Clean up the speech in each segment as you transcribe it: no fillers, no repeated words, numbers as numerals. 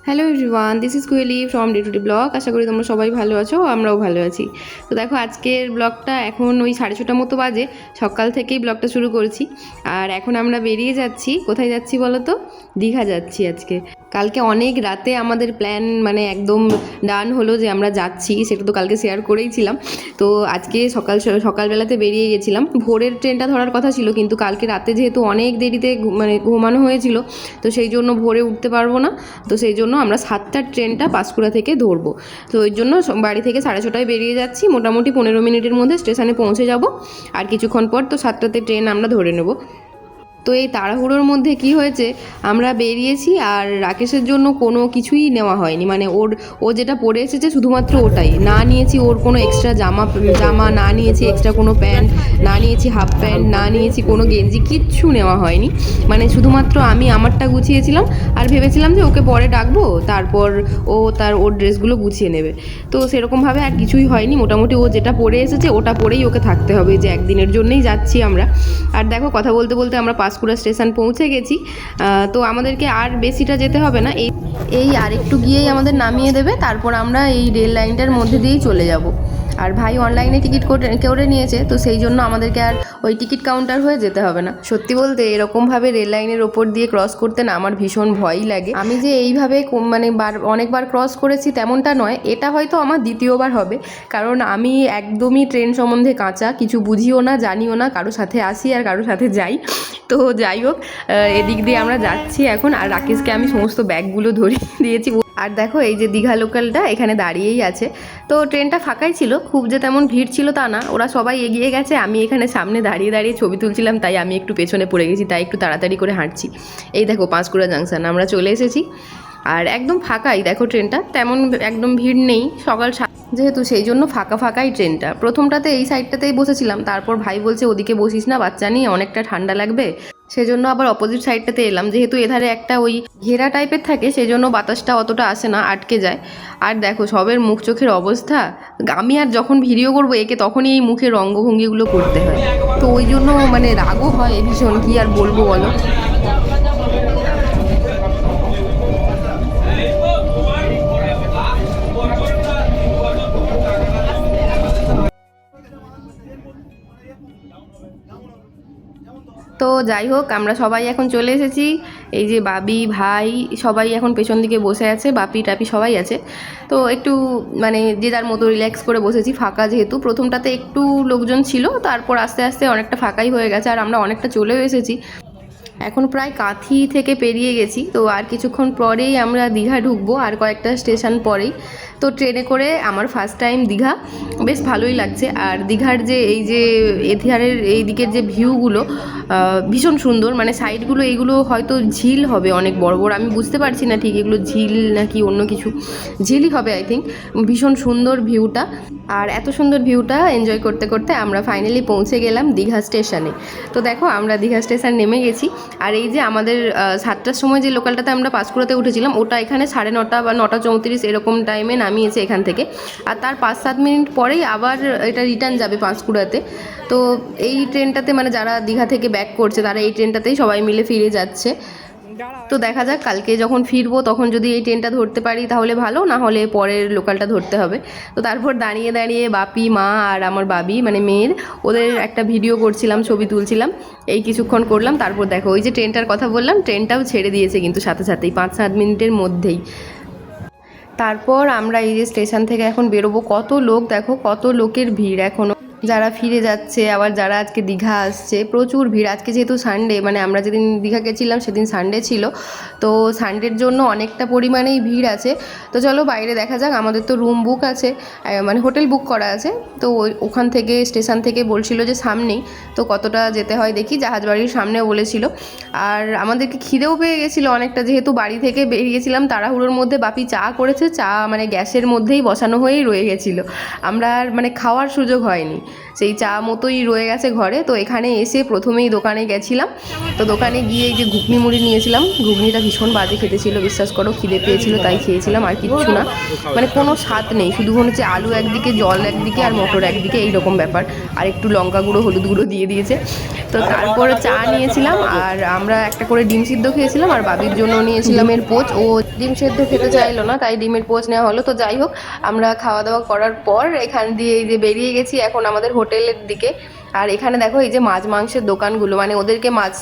Hello everyone, this is Koyeli from day to day blog. আশা করি তোমরা সবাই ভালো আছো, আমরাও ভালো আছি। তো দেখো আজকের ব্লগটা এখন ওই 6:30 মতো বাজে, সকাল থেকেই ব্লগটা শুরু করেছি। আর এখন আমরা বেরিয়ে যাচ্ছি। কোথায় যাচ্ছি বলো তো? দীঘা যাচ্ছি আজকে। কালকে অনেক রাতে আমাদের প্ল্যান মানে একদম ডান হলো যে আমরা যাচ্ছি, সেটা তো কালকে শেয়ার করেইছিলাম। তো আজকে সকালবেলাতে বেরিয়ে গেছিলাম। ভোরের ট্রেনটা ধরার কথা ছিল, কিন্তু কালকে রাতে যেহেতু অনেক দেরিতে মানে ঘুমানো হয়েছিল, তো সেই জন্য ভোরে উঠতে পারবো না। তো সেই জন্য আমরা 7টার ট্রেনটা পাঁশকুড়া থেকে ধরবো। তো ওই জন্য বাড়ি থেকে 6:30টায় বেরিয়ে যাচ্ছি। মোটামুটি 15 মিনিটের মধ্যে স্টেশনে পৌঁছে যাব। আর কিছুক্ষণ পর তো 7টাতে ট্রেন আমরা ধরে নেব। তো এই তাড়াহুড়োর মধ্যে কি হয়েছে, আমরা বেরিয়েছি আর রাকেশের জন্য কোনো কিছুই নেওয়া হয়নি। মানে ও যেটা পরে এসেছে শুধুমাত্র ওটাই না নিয়েছি। ওর কোনো এক্সট্রা জামা না নিয়েছি, এক্সট্রা কোনো প্যান্ট না নিয়েছি, হাফ প্যান্ট না নিয়েছি, কোনো গেঞ্জি কিচ্ছু নেওয়া হয়নি। মানে শুধুমাত্র আমি আমারটা গুছিয়েছিলাম আর ভেবেছিলাম যে ওকে পরে ডাকবো, তারপর ওর ড্রেসগুলো গুছিয়ে নেবে। তো সেরকমভাবে আর কিছুই হয়নি। মোটামুটি ও যেটা পরে এসেছে ওটা পরেই ওকে থাকতে হবে, যে একদিনের জন্যই যাচ্ছি আমরা। আর দেখো কথা বলতে বলতে আমরা পাঁশকুড়া স্টেশন পৌঁছে গেছি। তো আমাদেরকে আর বেশিটা যেতে হবে না, এই আর একটু গিয়েই আমাদের নামিয়ে দেবে। তারপর আমরা এই রেল লাইনটার মধ্যে দিয়েই চলে যাব। আর ভাই অনলাইনে টিকিট করে নিয়েছে, তো সেই জন্য আমাদেরকে আর ওই টিকিট কাউন্টার হয়ে যেতে হবে না। সত্যি বলতে এরকমভাবে রেল লাইনের ওপর দিয়ে ক্রস করতে না আমার ভীষণ ভয়ই লাগে। আমি যে এইভাবে মানে অনেকবার ক্রস করেছি তেমনটা নয়, এটা হয়তো আমার দ্বিতীয়বার হবে। কারণ আমি একদমই ট্রেন সম্বন্ধে কাঁচা, কিছু বুঝিও না, জানিও না, কারোর সাথে আসি আর কারোর সাথে যাই। তো যাই হোক, এদিক দিয়ে আমরা যাচ্ছি এখন। আর রাকেশকে আমি সমস্ত ব্যাগগুলো ধরিয়ে দিয়েছি। আর দেখো এই যে দীঘা লোকালটা এখানে দাঁড়িয়েই আছে। তো ট্রেনটা ফাঁকাই ছিল, খুব যে তেমন ভিড় ছিল তা না। ওরা সবাই এগিয়ে গেছে, আমি এখানে সামনে দাঁড়িয়ে দাঁড়িয়ে ছবি তুলছিলাম, তাই আমি একটু পেছনে পড়ে গেছি, তাই একটু তাড়াতাড়ি করে হাঁটছি। এই দেখো পাঁশকুড়া জাংশন আমরা চলে এসেছি। আর একদম ফাঁকাই দেখো ট্রেনটা, তেমন একদম ভিড় নেই সকাল যেহেতু, সেই জন্য ফাঁকাই ট্রেনটা। প্রথমটাতে এই সাইডটাতেই বসেছিলাম, তারপর ভাই বলছে ওদিকে বসিস না, বাচ্চা নিয়ে অনেকটা ঠান্ডা লাগবে। সেজন্য আবার অপোজিট সাইডটাতে এলাম, যেহেতু এধারে একটা ওই ঘেরা টাইপের থাকে, সেই জন্য বাতাসটা অতটা আসে না, আটকে যায়। আর দেখো সবের মুখ চোখের অবস্থা। আমি আর যখন ভিডিও করবো একে, তখনই এই মুখের অঙ্গভঙ্গিগুলো করতে হয়। তো ওই জন্য মানে রাগও হয় ভীষণ, কি আর বলবো বলো। তো যাই হোক, আমরা সবাই এখন চলে এসেছি। এই যে বাবি ভাই সবাই এখন পেছন দিকে বসে আছে, বাপি টাপি সবাই আছে। তো একটু মানে যে যার মতো রিল্যাক্স করে বসেছি, ফাঁকা যেহেতু। প্রথমটাতে একটু লোকজন ছিল, তারপর আস্তে আস্তে অনেকটা ফাঁকাই হয়ে গেছে। আর আমরা অনেকটা চলেও এসেছি, এখন প্রায় কাঁথি থেকে পেরিয়ে গেছি। তো আর কিছুক্ষণ পরেই আমরা দীঘা ঢুকবো, আর কয়েকটা স্টেশন পরেই। তো ট্রেনে করে আমার ফার্স্ট টাইম দীঘা, বেশ ভালোই লাগছে। আর দীঘার যে এই যে এধারের এই দিকের যে ভিউগুলো ভীষণ সুন্দর। মানে সাইডগুলো এইগুলো হয়তো ঝিল হবে, অনেক বড় বড়, আমি বুঝতে পারছি না ঠিক এগুলো ঝিল নাকি অন্য কিছু। ঝিলই হবে আই থিঙ্ক। ভীষণ সুন্দর ভিউটা। আর এত সুন্দর ভিউটা এনজয় করতে করতে আমরা ফাইনালি পৌঁছে গেলাম দীঘা স্টেশনে। তো দেখো আমরা দীঘা স্টেশন নেমে গেছি। আর এই যে আমাদের 7টার সময় যে লোকালটাতে আমরা পাঁশকুড়াতে উঠেছিলাম, ওটা এখানে 9:30 বা 9:34 এরকম টাইমে নামিয়েছে এখান থেকে। আর তার 5-7 মিনিট পরেই আবার এটা রিটার্ন যাবে পাঁশকুড়াতে। তো এই ট্রেনটাতে মানে যারা দীঘা থেকে ব্যাক করছে, তারা এই ট্রেনটাতেই সবাই মিলে ফিরে যাচ্ছে। তো দেখা যাক কালকে যখন ফিরবো তখন যদি এই ট্রেনটা ধরতে পারি তাহলে ভালো, না হলে পরের লোকালটা ধরতে হবে। তো তারপর দাঁড়িয়ে দাঁড়িয়ে বাপি, মা আর আমার বাবি মানে মেয়ের, ওদের একটা ভিডিও করছিলাম, ছবি তুলছিলাম। এই কিছুক্ষণ করলাম, তারপর দেখো ওই যে ট্রেনটার কথা বললাম, ট্রেনটাও ছেড়ে দিয়েছে কিন্তু সাথে সাথেই 5-7 মিনিটের মধ্যেই। তারপর আমরা এই যে স্টেশন থেকে এখন বেরোবো। কত লোক দেখো, কত লোকের ভিড় এখনও, যারা ফিরে যাচ্ছে, আবার যারা আজকে দীঘা আসছে, প্রচুর ভিড়। আজকে যেহেতু সানডে, মানে আমরা যেদিন দীঘা গেছিলাম সেদিন সানডে ছিল, তো সানডের জন্য অনেকটা পরিমাণেই ভিড় আছে। তো চলো বাইরে দেখা যাক। আমাদের তো রুম বুক আছে, মানে হোটেল বুক করা আছে। তো ওখান থেকে স্টেশন থেকে বলছিল যে সামনেই, তো কতটা যেতে হয় দেখি। জাহাজবাড়ির সামনেও বলেছিল। আর আমাদেরকে খিদেও পেয়ে গেছিলো অনেকটা, যেহেতু বাড়ি থেকে বেরিয়েছিলাম তাড়াহুড়োর মধ্যে। বাপি চা করেছে, চা মানে গ্যাসের মধ্যেই বসানো হয়েই রয়ে গেছিলো, আমরা আর মানে খাওয়ার সুযোগ হয়নি। সেই চা মতোই রয়ে গেছে ঘরে। তো এখানে এসে প্রথমেই দোকানে গেছিলাম, তো দোকানে গিয়ে এই যে ঘুগনি মুড়ি নিয়েছিলাম। ঘুগনিটা ভীষণ বাজে খেতে ছিল, বিশ্বাস করো, খিদে পেয়েছিল তাই খেয়েছিলাম, আর কিচ্ছু না। মানে কোনো স্বাদ নেই, শুধু মনে হচ্ছে আলু একদিকে, জল একদিকে আর মটর একদিকে, এইরকম ব্যাপার। আর একটু লঙ্কা গুঁড়ো, হলুদ গুঁড়ো দিয়ে দিয়েছে। তো তারপরে চা নিয়েছিলাম, আর আমরা একটা করে ডিম সিদ্ধ খেয়েছিলাম, আর বাবির জন্য নিয়েছিলাম এর পোচ। ও ডিম সেদ্ধ খেতে চাইলো না, তাই ডিমের পোচ নেওয়া হলো। তো যাই হোক, আমরা খাওয়া দাওয়া করার পর এখান দিয়ে এই যে বেরিয়ে গেছি এখন আমাদের হোটেলের দিকে। আর এখানে দেখো এই যে মাছ মাংসের দোকানগুলো, মানে ওদেরকে মাছ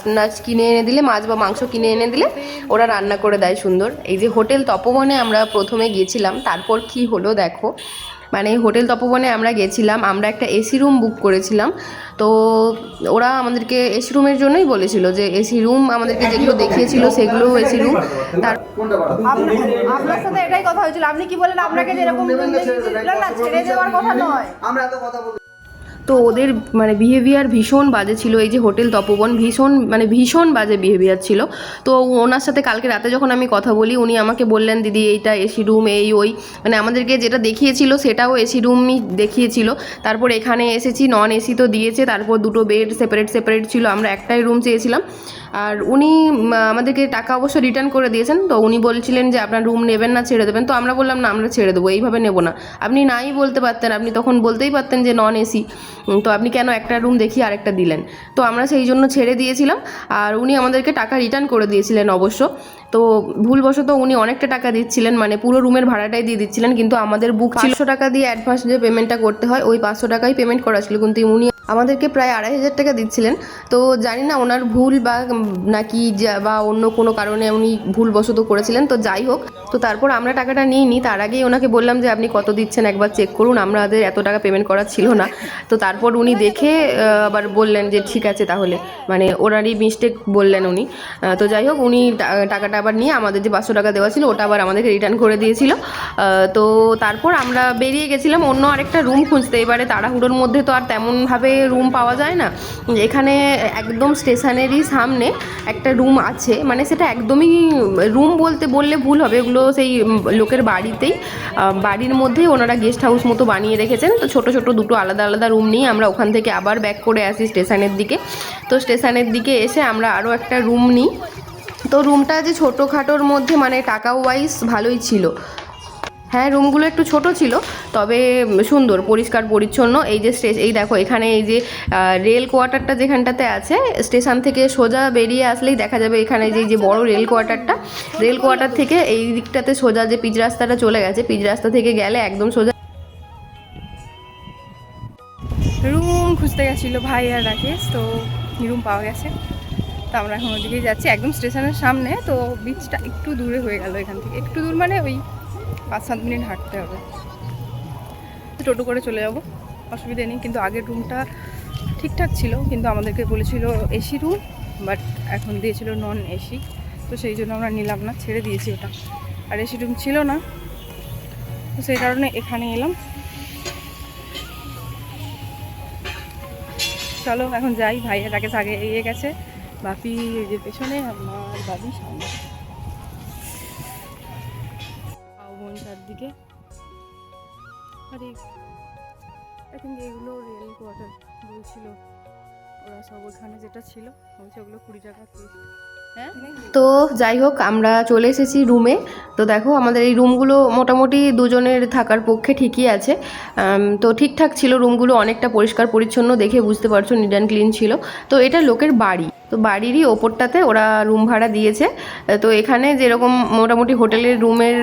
কিনে এনে দিলে, মাছ বা মাংস কিনে এনে দিলে ওরা রান্না করে দেয় সুন্দর। এই যে হোটেল তপবনে আমরা প্রথমে গিয়েছিলাম, তারপর কি হলো দেখো। মানে হোটেল তপবনে আমরা গেছিলাম, আমরা একটা এসি রুম বুক করেছিলাম। তো ওরা আমাদেরকে এসি রুমের জন্যই বলেছিল, যে এসি রুম আমাদেরকে যেগুলো দেখিয়েছিল সেগুলো এসি রুম। তার আপনার সাথে এটাই কথা হয়েছিল, আপনি কি বলেন আপনাকে যেরকম না ছেড়ে দেওয়ার কথা নয়। আমরা এত কথা বলি। তো ওদের মানে বিহেভিয়ার ভীষণ বাজে ছিল। এই যে হোটেল তপবন ভীষণ বাজে বিহেভিয়ার ছিল। তো ওনার সাথে কালকে রাতে যখন আমি কথা বলি, উনি আমাকে বললেন, দিদি এইটা এসি রুম, এই ওই, মানে আমাদেরকে যেটা দেখিয়েছিল সেটাও এসি রুমই দেখিয়েছিল। তারপর এখানে এসেছি, নন এসি তো দিয়েছে, তারপর দুটো বেড সেপারেট ছিল, আমরা একটাই রুম চেয়েছিলাম। আর উনি আমাদেরকে টাকা অবশ্য রিটার্ন করে দিয়েছেন। তো উনি বলছিলেন যে আপনার রুম নেবেন না ছেড়ে দেবেন। তো আমরা বললাম না, আমরা ছেড়ে দেবো, এইভাবে নেবো না। আপনি নাই বলতে পারতেন, আপনি তখন বলতেই পারতেন যে নন এসি, তো আপনি কেন একটা রুম দেখিয়ে আরেকটা দিলেন। তো আমরা সেই জন্য ছেড়ে দিয়েছিলাম, আর উনি আমাদেরকে টাকা রিটার্ন করে দিয়েছিলেন অবশ্য। তো ভুলবশত উনি অনেকটা টাকা দিচ্ছিলেন, মানে পুরো রুমের ভাড়াটাই দিয়ে দিচ্ছিলেন, কিন্তু আমাদের বুক ছিল 500 টাকা দিয়ে অ্যাডভান্স যে পেমেন্টটা করতে হয়, ওই 500 টাকাই পেমেন্ট করা ছিল, কিন্তু উনি আমাদেরকে প্রায় 2500 টাকা দিচ্ছিলেন। তো জানি না ওনার ভুল বা নাকি বা অন্য কোনো কারণে উনি ভুলবশত করেছিলেন। তো যাই হোক, তো তারপর আমরা টাকাটা নিইনি, তার আগেই ওনাকে বললাম যে আপনি কত দিচ্ছেন একবার চেক করুন, আমাদের এত টাকা পেমেন্ট করা ছিল না। তো তারপর উনি দেখে আবার বললেন যে ঠিক আছে তাহলে, মানে ওনারই মিস্টেক বললেন উনি। তো যাই হোক, উনি টাকাটা আবার নিয়ে আমাদের যে 500 টাকা দেওয়া ছিল ওটা আবার আমাদেরকে রিটার্ন করে দিয়েছিল। তো তারপর আমরা বেরিয়ে গেছিলাম অন্য আরেকটা রুম খুঁজতে। এবারে তাড়াহুড়োর মধ্যে তো আর তেমনভাবে রুম পাওয়া যায় না। এখানে একদম স্টেশনেরই সামনে একটা রুম আছে, মানে সেটা একদমই রুম বললে ভুল হবে, ওগুলো সেই লোকের বাড়িতেই, বাড়ির মধ্যেই ওনারা গেস্ট হাউস মতো বানিয়ে রেখেছেন। তো ছোট ছোট দুটো আলাদা আলাদা রুম নিয়ে আমরা ওখান থেকে আবার ব্যাক করে আসি স্টেশনের দিকে। তো স্টেশনের দিকে এসে আমরা আরও একটা রুম নিই। তো রুমটা যে ছোটোখাটোর মধ্যে, মানে টাকা ওয়াইজ ভালোই ছিল। হ্যাঁ, রুমগুলো একটু ছোট ছিল, তবে সুন্দর, পরিষ্কার পরিচ্ছন্ন। এই যে এই দেখো, এখানে এই যে রেল কোয়ার্টারটা যেখানটাতে আছে, স্টেশন থেকে সোজা বেরিয়ে আসলেই দেখা যাবে এখানে যে বড় রেল কোয়ার্টার থেকে এই দিকটাতে সোজা যে পিচ রাস্তাটা চলে গেছে, পিচ রাস্তা থেকে গেলে একদম সোজা। রুম খুঁজতে গেছিলো ভাই আর রাকেশ, তো রুম পাওয়া গেছে। তো আমরা এখন ওদিকেই যাচ্ছি, একদম স্টেশনের সামনে। তো বিচটা একটু দূরে হয়ে গেল এখান থেকে, একটু দূর মানে ওই 5-7 মিনিট হাঁটতে হবে। টোটো করে চলে যাব, অসুবিধা নেই। কিন্তু আগের রুমটা ঠিকঠাক ছিল, কিন্তু আমাদেরকে বলেছিল এসি রুম, বাট এখন দিয়েছিল নন এসি। তো সেই জন্য আমরা নিলাম না, ছেড়ে দিয়েছি ওটা। আর এসি রুম ছিল না, তো সেই কারণে এখানে এলাম। চলো এখন যাই, ভাইয়ের আগে এগিয়ে গেছে, বাপি যে পেছনে, আমার বাবি সামনে, বোন চারদিকে। আরে আই থিঙ্ক এগুলো রেল কোয়ার্টার বলছিল ওরা, সব ওখানে যেটা ছিল বলছে ওগুলো 20 টাকা পিস। হ্যাঁ, তো যাই হোক, আমরা চলে এসেছি রুমে। তো দেখো, আমাদের এই রুমগুলো মোটামুটি দুজনের থাকার পক্ষে ঠিকই আছে। তো ঠিকঠাক ছিল রুমগুলো, অনেকটা পরিষ্কার পরিচ্ছন্ন, দেখে বুঝতে পারছো নিট অ্যান্ড ক্লিন ছিল। তো এটা লোকের বাড়ি, তো বাড়িরই ওপরটাতে ওরা রুম ভাড়া দিয়েছে। তো এখানে যেরকম মোটামুটি হোটেলের রুমের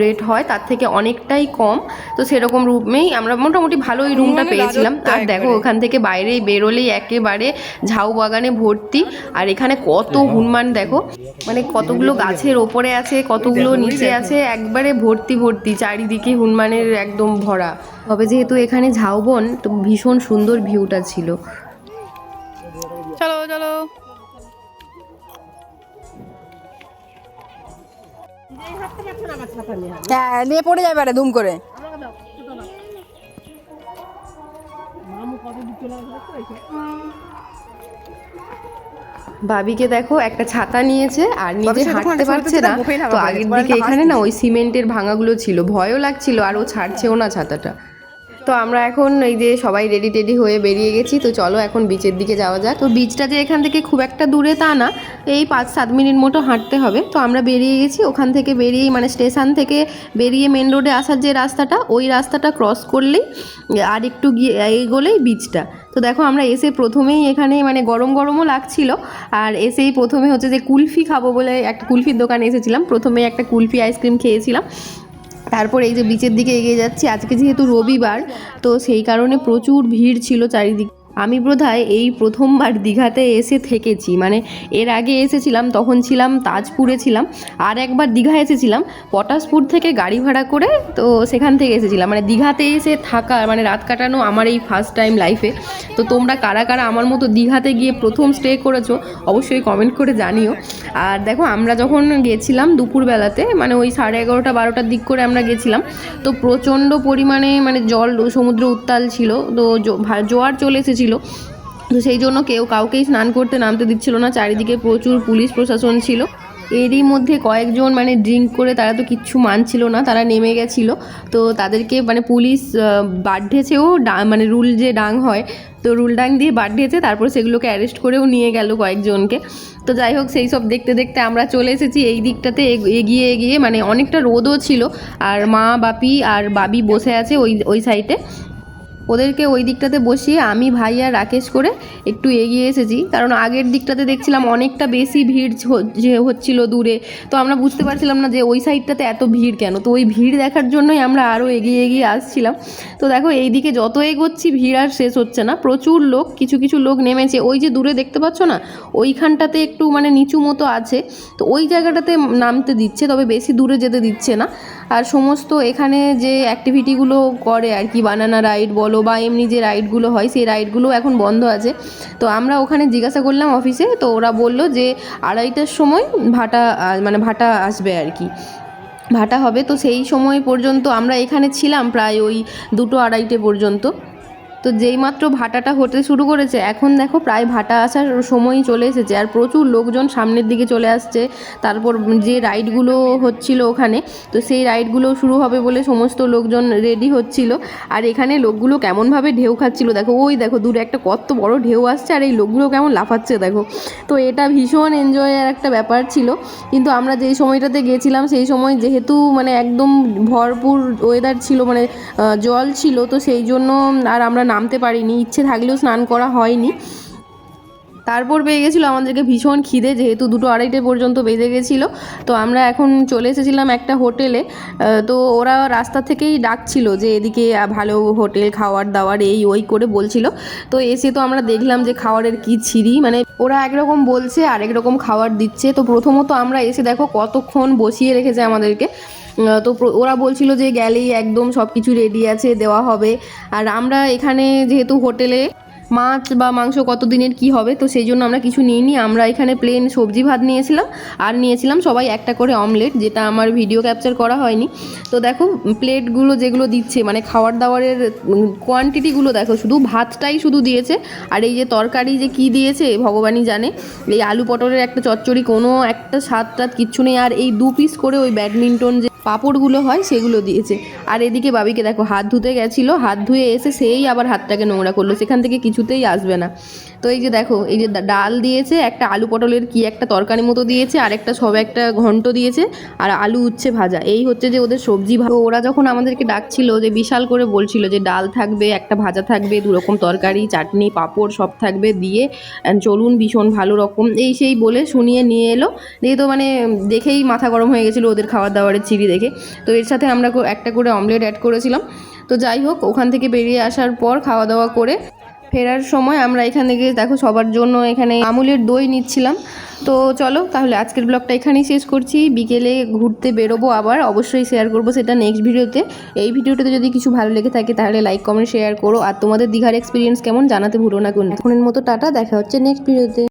রেট হয় তার থেকে অনেকটাই কম। তো সেরকম রুমেই আমরা মোটামুটি ভালোই রুমটা পেয়েছিলাম। আর দেখো, ওখান থেকে বাইরে বেরোলেই একেবারে ঝাউ বাগানে ভর্তি। আর এখানে কত হনুমান দেখো, মানে কতগুলো গাছের ওপরে আছে, কতগুলো নিচে আছে, একবারে ভর্তি চারিদিকে হনুমানের একদম ভরা। তবে যেহেতু এখানে ঝাউবন, তো ভীষণ সুন্দর ভিউটা ছিল। চলো চলো। হ্যাঁ, নিয়ে পড়ে যাবে আরে ধুম করে। ভাবিকে দেখো, একটা ছাতা নিয়েছে আর নিজে হাঁটতে পারছে না। তো আগের দিকে এখানে না ওই সিমেন্টের ভাঙাগুলো ছিল, ভয়ও লাগছিল, আর ও ছাড়ছেও না ছাতাটা। তো আমরা এখন এই যে সবাই রেডি টেডি হয়ে বেরিয়ে গেছি, তো চলো এখন বিচের দিকে যাওয়া যাক। তো বিচটা যে এখান থেকে খুব একটা দূরে তা না, এই 5-7 মিনিট মতো হাঁটতে হবে। তো আমরা বেরিয়ে গেছি, ওখান থেকে বেরিয়েই মানে স্টেশন থেকে বেরিয়ে মেন রোডে আসার যে রাস্তাটা, ওই রাস্তাটা ক্রস করলেই আর একটু গিয়ে এগোলেই বিচটা। তো দেখো আমরা এসে প্রথমেই এখানে মানে গরম গরমও লাগছিল, আর এসেই প্রথমে হচ্ছে যে কুলফি খাবো বলে একটা কুলফির দোকানে এসেছিলাম। প্রথমে একটা কুলফি আইসক্রিম খেয়েছিলাম, তারপর এই যে বিচের দিকে এগিয়ে যাচ্ছি। আজকে যেহেতু রবিবার, তো সেই কারণে প্রচুর ভিড় ছিল চারিদিকে। আমি বোধহয় এই প্রথমবার দীঘাতে এসে থেকেছি, মানে এর আগে এসেছিলাম তখন ছিলাম তাজপুরে ছিলাম, আর একবার দীঘা এসেছিলাম পটাশপুর থেকে গাড়ি ভাড়া করে, তো সেখান থেকে এসেছিলাম। মানে দীঘাতে এসে থাকা মানে রাত কাটানো আমার এই ফার্স্ট টাইম লাইফে। তো তোমরা কারা কারা আমার মতো দীঘাতে গিয়ে প্রথম স্টে করেছো অবশ্যই কমেন্ট করে জানিও। আর দেখো আমরা যখন গেছিলাম দুপুরবেলাতে, মানে ওই 11:30-12টার দিক করে আমরা গেছিলাম, তো প্রচণ্ড পরিমাণে মানে জল সমুদ্র উত্তাল ছিল, তো জোয়ার চলে এসেছিলো। তো সেই জন্য কেউ কাউকেই স্নান করতে নামতে দিচ্ছিল না, চারিদিকে প্রচুর পুলিশ প্রশাসন ছিল। এরই মধ্যে কয়েকজন মানে ড্রিঙ্ক করে তারা তো কিচ্ছু মানছিল না, তারা নেমে গেছিলো। তো তাদেরকে মানে পুলিশ বাড়িয়েছেও, মানে রুল যে ডাং হয়, তো রুল ডাং দিয়ে বাড়িয়েছে, তারপর সেগুলোকে অ্যারেস্ট করেও নিয়ে গেল কয়েকজনকে। তো যাই হোক সেই সব দেখতে দেখতে আমরা চলে এসেছি এই দিকটাতে এগিয়ে এগিয়ে, মানে অনেকটা রোদও ছিল, আর মা বাপি আর বাবি বসে আছে ওই সাইডে। ওদেরকে ওই দিকটাতে বসিয়ে আমি ভাই আর রাকেশ করে একটু এগিয়ে এসেছি, কারণ আগের দিকটাতে দেখছিলাম অনেকটা বেশি ভিড় হচ্ছিল দূরে। তো আমরা বুঝতে পারছিলাম না যে ওই সাইডটাতে এত ভিড় কেন, তো ওই ভিড় দেখার জন্যই আমরা আরও এগিয়ে এগিয়ে আসছিলাম। তো দেখো এই দিকে যত এগোচ্ছি ভিড় আর শেষ হচ্ছে না, প্রচুর লোক, কিছু কিছু লোক নেমেছে। ওই যে দূরে দেখতে পাচ্ছ না, ওইখানটাতে একটু মানে নিচু মতো আছে, তো ওই জায়গাটাতে নামতে দিচ্ছে, তবে বেশি দূরে যেতে দিচ্ছে না। আর সমস্ত এখানে যে অ্যাক্টিভিটিগুলো করে আর কি, বানানা রাইড বলো বা এমনি যে রাইডগুলো হয়, সেই রাইডগুলো এখন বন্ধ আছে। তো আমরা ওখানে জিজ্ঞাসা করলাম অফিসে, তো ওরা বললো যে 2:30টার সময় ভাটা আসবে আর কি, ভাটা হবে। তো সেই সময় পর্যন্ত আমরা এখানে ছিলাম প্রায় ওই 2-2:30 পর্যন্ত। তো যেইমাত্র ভাটাটা হতে শুরু করেছে, এখন দেখো প্রায় ভাটা আসার সময়ই চলে এসেছে, আর প্রচুর লোকজন সামনের দিকে চলে আসছে। তারপর যে রাইডগুলো হচ্ছিল ওখানে, তো সেই রাইডগুলো শুরু হবে বলে সমস্ত লোকজন রেডি হচ্ছিল। আর এখানে লোকগুলো কেমনভাবে ঢেউ খাচ্ছিল দেখো, ওই দেখো দূরে একটা কত বড় ঢেউ আসছে, আর এই লোকগুলো কেমন লাফাচ্ছে দেখো। তো এটা ভীষণ এনজয়ের একটা ব্যাপার ছিল। কিন্তু আমরা যেই সময়টাতে গিয়েছিলাম সেই সময় যেহেতু মানে একদম ভরপুর ওয়েদার ছিল, মানে জল ছিল, তো সেই জন্য আর আমরা নামতে পারিনি, ইচ্ছে থাকলেও স্নান করা হয়নি। তারপর পেয়ে গেছিলো আমাদেরকে ভীষণ খিদে, যেহেতু 2-2:30 পর্যন্ত বেজে গেছিলো। তো আমরা এখন চলে এসেছিলাম একটা হোটেলে। তো ওরা রাস্তা থেকেই ডাকছিল যে এদিকে ভালো হোটেল, খাওয়ার দাওয়ার এই ওই করে বলছিল। তো এসে তো আমরা দেখলাম যে খাওয়ারের কি ছিরি, মানে ওরা একরকম বলছে আর একরকম খাবার দিচ্ছে। তো প্রথমত আমরা এসে দেখো কতক্ষণ বসিয়ে রেখেছে আমাদেরকে। তো ওরা বলছিল যে গেলেই একদম সব কিছু রেডি আছে, দেওয়া হবে। আর আমরা এখানে যেহেতু হোটেলে মাছ বা মাংস কত দিনের কি হবে, তো সেই জন্য আমরা কিছু নিইনি। আমরা এখানে প্লেন সবজি ভাত নিয়েছিলাম, আর নিয়েছিলাম সবাই একটা করে অমলেট, যেটা আমার ভিডিও ক্যাপচার করা হয়নি। তো দেখো প্লেটগুলো যেগুলো দিচ্ছে, মানে খাওয়ার দাওয়ারের কোয়ান্টিটিগুলো দেখো, শুধু ভাতটাই শুধু দিয়েছে। আর এই যে তরকারি যে কি দিয়েছে ভগবানই জানে, এই আলু পটলের একটা চচ্চড়ি, কোনো একটা স্বাদ টাদ কিচ্ছু নেই। আর এই 2 পিস করে ওই ব্যাডমিন্টন যে পাঁপড়গুলো হয় সেগুলো দিয়েছে। আর এদিকে বাবিকে দেখো হাত ধুতে গেছিলো, হাত ধুয়ে এসে সেই আবার হাতটাকে নোংরা করলো, সেখান থেকে কিছুতেই আসবে না। তো এই যে দেখো, এই যে ডাল দিয়েছে, একটা আলু পটলের কি একটা তরকারি মতো দিয়েছে, আর একটা একটা ঘন্ট দিয়েছে, আর আলু উচ্ছে ভাজা, এই হচ্ছে যে ওদের সবজি। ওরা যখন আমাদেরকে ডাকছিল, যে বিশাল করে বলছিল যে ডাল থাকবে, একটা ভাজা থাকবে, 2 রকম তরকারি, চাটনি, পাঁপড় সব থাকবে, দিয়ে চলুন ভীষণ ভালো রকম এই সেই বলে শুনিয়ে নিয়ে এলো। দিয়ে তো মানে দেখেই মাথা গরম হয়ে গেছিলো ওদের খাবার দাবারের চিড়ি দেখে। তো এর সাথে আমরা একটা করে অমলেট অ্যাড করেছিলাম। তো যাই হোক, ওখান থেকে বেরিয়ে আসার পর খাওয়া দাওয়া করে ফেরার সময় আমরা এখান থেকে দেখো সবার জন্য এখানে আমুলের দই নিচ্ছিলাম। তো চলো তাহলে আজকের ব্লগটা এখানেই শেষ করছি। বিকেলে ঘুরতে বেরোবো আবার, অবশ্যই শেয়ার করবো সেটা নেক্সট ভিডিওতে। এই ভিডিওটাতে যদি কিছু ভালো লেগে থাকে তাহলে লাইক কমেন্ট শেয়ার করো, আর তোমাদের দীঘার এক্সপিরিয়েন্স কেমন জানাতে ভুলো না। এখনের মতো টাটা, দেখা হচ্ছে নেক্সট ভিডিওতে।